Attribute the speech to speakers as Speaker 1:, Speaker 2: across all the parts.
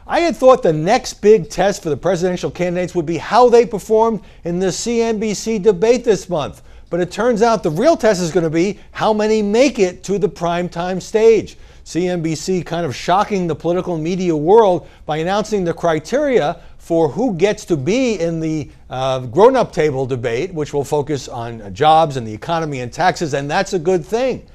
Speaker 1: I had thought the next big test for the presidential candidates would be how they performed in the CNBC debate this month. But it turns out the real test is going to be how many make it to the primetime stage. CNBC kind of shocking the political media world by announcing the criteria for who gets to be in the grown-up table debate, which will focus on jobs and the economy and taxes, and that's a good thing.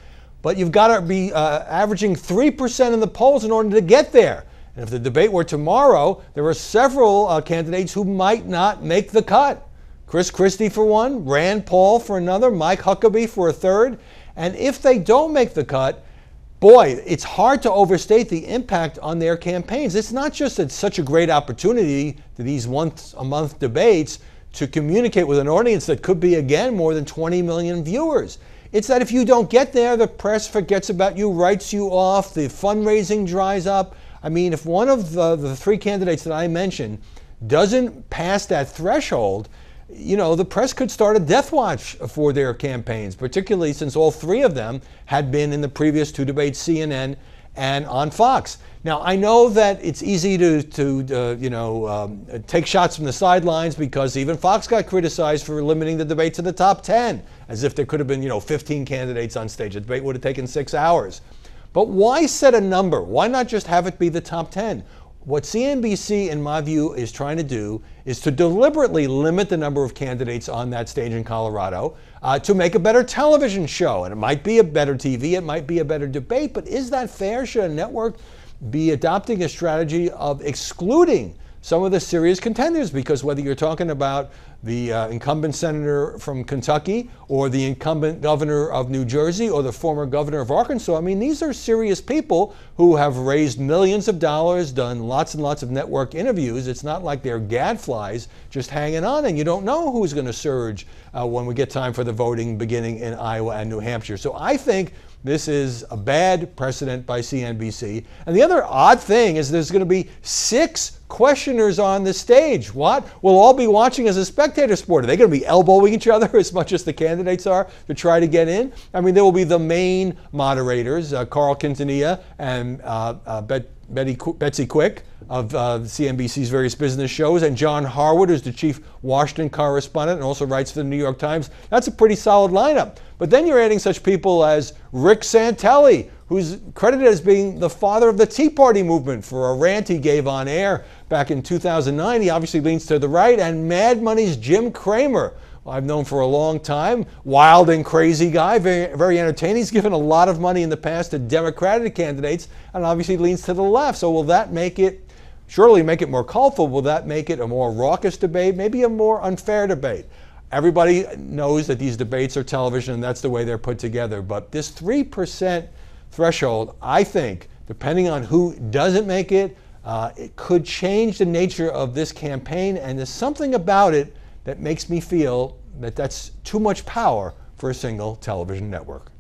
Speaker 1: But you've got to be averaging 3% in the polls in order to get there. And if the debate were tomorrow, there are several candidates who might not make the cut. Chris Christie for one, Rand Paul for another, Mike Huckabee for a third. And if they don't make the cut, boy, it's hard to overstate the impact on their campaigns. It's not just it's such a great opportunity to these once-a-month debates to communicate with an audience that could be, again, more than 20 million viewers. It's that if you don't get there, the press forgets about you, writes you off, the fundraising dries up. I mean, if one of the three candidates that I mentioned doesn't pass that threshold, you know, the press could start a death watch for their campaigns, particularly since all three of them had been in the previous two debates, CNN and on Fox. Now, I know that it's easy to take shots from the sidelines because even Fox got criticized for limiting the debate to the top 10, as if there could have been, 15 candidates on stage. The debate would have taken 6 hours. But why set a number? Why not just have it be the top 10? What CNBC, in my view, is trying to do is to deliberately limit the number of candidates on that stage in Colorado to make a better television show. And it might be a better TV, it might be a better debate, but is that fair? Should a network be adopting a strategy of excluding some of the serious contenders? Because whether you're talking about the incumbent senator from Kentucky or the incumbent governor of New Jersey or the former governor of Arkansas, I mean, these are serious people who have raised millions of dollars, done lots and lots of network interviews. It's not like they're gadflies just hanging on, and you don't know who's going to surge when we get time for the voting beginning in Iowa and New Hampshire. So I think this is a bad precedent by CNBC. And the other odd thing is there's going to be 6 questioners on the stage. What? We'll all be watching as a spectator sport. Are they going to be elbowing each other as much as the candidates are to try to get in? I mean, there will be the main moderators, Carl Quintanilla and Betsy Quick of CNBC's various business shows, and John Harwood, who's the chief Washington correspondent and also writes for the New York Times. That's a pretty solid lineup. But then you're adding such people as Rick Santelli, who's credited as being the father of the Tea Party movement for a rant he gave on air back in 2009. He obviously leans to the right. And Mad Money's Jim Cramer, who I've known for a long time, wild and crazy guy, very, very entertaining. He's given a lot of money in the past to Democratic candidates and obviously leans to the left. So will that make it, surely make it more colorful? Will that make it a more raucous debate, maybe a more unfair debate? Everybody knows that these debates are television and that's the way they're put together. But this 3% threshold, I think, depending on who doesn't make it, it could change the nature of this campaign. And there's something about it that makes me feel that that's too much power for a single television network.